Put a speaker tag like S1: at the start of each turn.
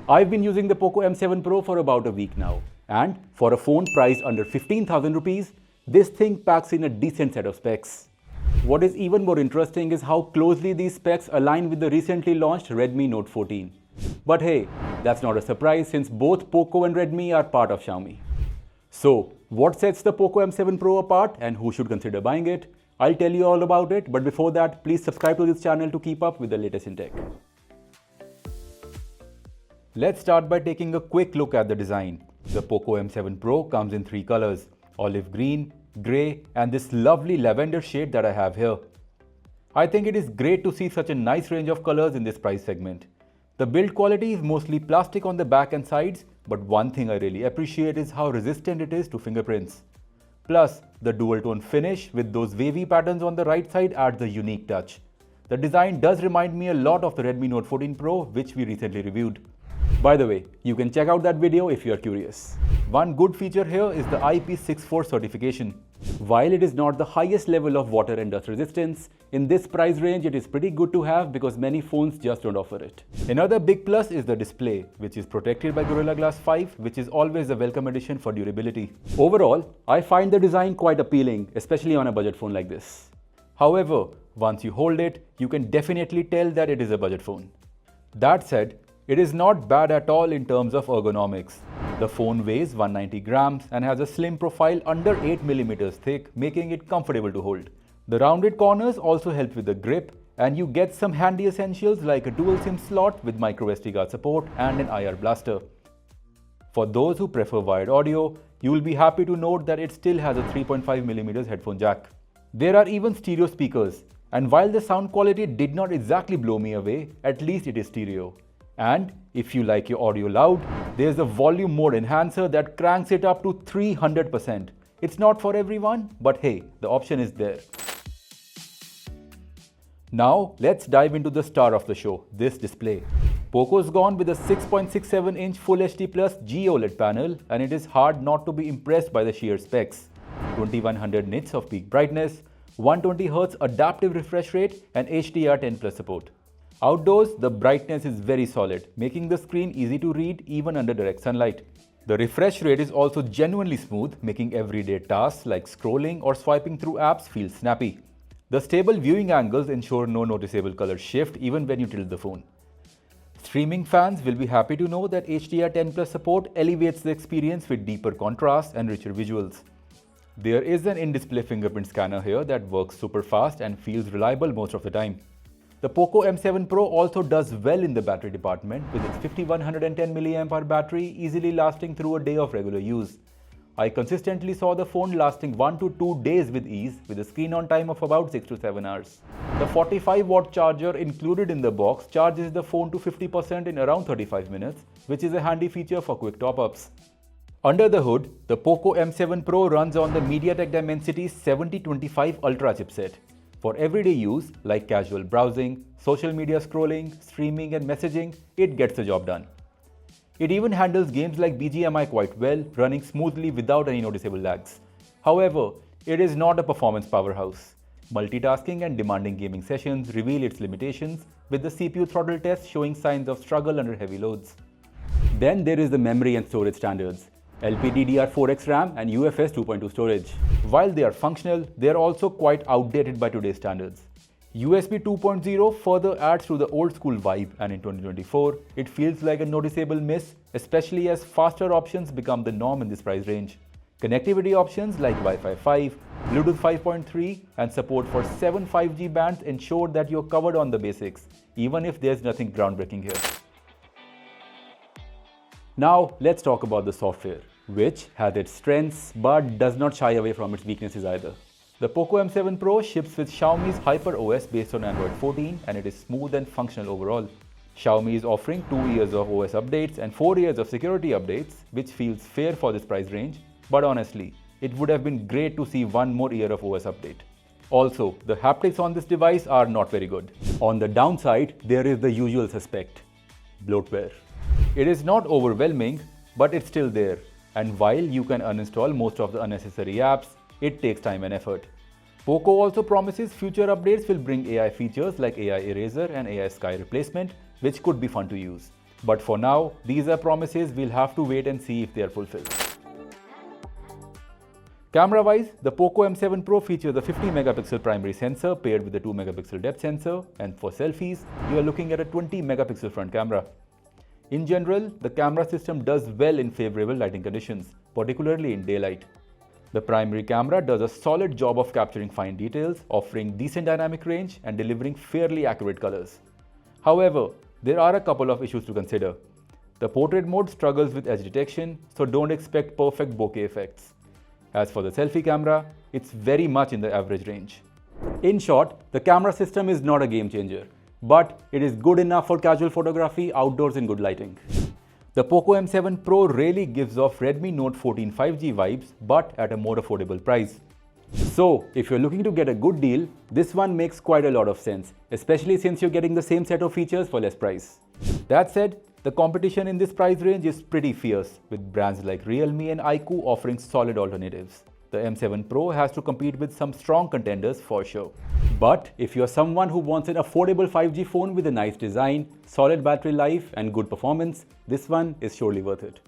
S1: I've been using the POCO M7 Pro for about a week now, and for a phone priced under 15,000 rupees, this thing packs in a decent set of specs. What is even more interesting is how closely these specs align with the recently launched Redmi Note 14. But hey, that's not a surprise since both POCO and Redmi are part of Xiaomi. So, what sets the POCO M7 Pro apart and who should consider buying it? I'll tell you all about it, but before that, please subscribe to this channel to keep up with the latest in tech. Let's start by taking a quick look at the design. The POCO M7 Pro comes in three colors: olive green, grey, and this lovely lavender shade that I have here. I think it is great to see such a nice range of colors in this price segment. The build quality is mostly plastic on the back and sides, but one thing I really appreciate is how resistant it is to fingerprints. Plus, the dual tone finish with those wavy patterns on the right side adds a unique touch. The design does remind me a lot of the Redmi Note 14 Pro, which we recently reviewed. By the way, you can check out that video if you are curious. One good feature here is the IP64 certification. While it is not the highest level of water and dust resistance, in this price range it is pretty good to have because many phones just don't offer it. Another big plus is the display, which is protected by Gorilla Glass 5, which is always a welcome addition for durability. Overall, I find the design quite appealing, especially on a budget phone like this. However, once you hold it, you can definitely tell that it is a budget phone. That said, it is not bad at all in terms of ergonomics. The phone weighs 190 grams and has a slim profile under 8mm thick, making it comfortable to hold. The rounded corners also help with the grip, and you get some handy essentials like a dual SIM slot with micro SD card support and an IR blaster. For those who prefer wired audio, you will be happy to note that it still has a 3.5mm headphone jack. There are even stereo speakers, and while the sound quality did not exactly blow me away, at least it is stereo. And if you like your audio loud, there's a volume mode enhancer that cranks it up to 300%. It's not for everyone, but hey, the option is there. Now let's dive into the star of the show, this display. POCO's gone with a 6.67-inch Full HD Plus OLED panel, and it is hard not to be impressed by the sheer specs. 2100 nits of peak brightness, 120Hz adaptive refresh rate, and HDR10+ support. Outdoors, the brightness is very solid, making the screen easy to read even under direct sunlight. The refresh rate is also genuinely smooth, making everyday tasks like scrolling or swiping through apps feel snappy. The stable viewing angles ensure no noticeable color shift even when you tilt the phone. Streaming fans will be happy to know that HDR10+ support elevates the experience with deeper contrast and richer visuals. There is an in-display fingerprint scanner here that works super fast and feels reliable most of the time. The POCO M7 Pro also does well in the battery department with its 5110 mAh battery easily lasting through a day of regular use. I consistently saw the phone lasting 1 to 2 days with ease with a screen on time of about 6 to 7 hours. The 45-watt charger included in the box charges the phone to 50% in around 35 minutes, which is a handy feature for quick top-ups. Under the hood, the POCO M7 Pro runs on the MediaTek Dimensity 7025 Ultra chipset. For everyday use, like casual browsing, social media scrolling, streaming and messaging, it gets the job done. It even handles games like BGMI quite well, running smoothly without any noticeable lags. However, it is not a performance powerhouse. Multitasking and demanding gaming sessions reveal its limitations, with the CPU throttle test showing signs of struggle under heavy loads. Then there is the memory and storage standards. LPDDR4X RAM and UFS 2.2 storage. While they are functional, they are also quite outdated by today's standards. USB 2.0 further adds to the old school vibe, and in 2024, it feels like a noticeable miss, especially as faster options become the norm in this price range. Connectivity options like Wi-Fi 5, Bluetooth 5.3 and support for 7 5G bands ensure that you're covered on the basics, even if there's nothing groundbreaking here. Now let's talk about the software, which has its strengths but does not shy away from its weaknesses either. The POCO M7 Pro ships with Xiaomi's Hyper OS based on Android 14, and it is smooth and functional overall. Xiaomi is offering 2 years of OS updates and 4 years of security updates, which feels fair for this price range, but honestly, it would have been great to see one more year of OS update. Also, the haptics on this device are not very good. On the downside, there is the usual suspect: bloatware. It is not overwhelming, but it's still there, and while you can uninstall most of the unnecessary apps, it takes time and effort. POCO also promises future updates will bring AI features like AI Eraser and AI Sky Replacement, which could be fun to use. But for now, these are promises. We'll have to wait and see if they are fulfilled. Camera-wise, the POCO M7 Pro features a 50 megapixel primary sensor paired with a 2 megapixel depth sensor, and for selfies, you are looking at a 20 megapixel front camera. In general, the camera system does well in favorable lighting conditions, particularly in daylight. The primary camera does a solid job of capturing fine details, offering decent dynamic range and delivering fairly accurate colors. However, there are a couple of issues to consider. The portrait mode struggles with edge detection, so don't expect perfect bokeh effects. As for the selfie camera, it's very much in the average range. In short, the camera system is not a game changer, but it is good enough for casual photography outdoors in good lighting. The POCO M7 Pro really gives off Redmi Note 14 5G vibes, but at a more affordable price. So, if you're looking to get a good deal, this one makes quite a lot of sense, especially since you're getting the same set of features for less price. That said, the competition in this price range is pretty fierce, with brands like Realme and iQOO offering solid alternatives. The M7 Pro has to compete with some strong contenders for sure. But if you're someone who wants an affordable 5G phone with a nice design, solid battery life and good performance, this one is surely worth it.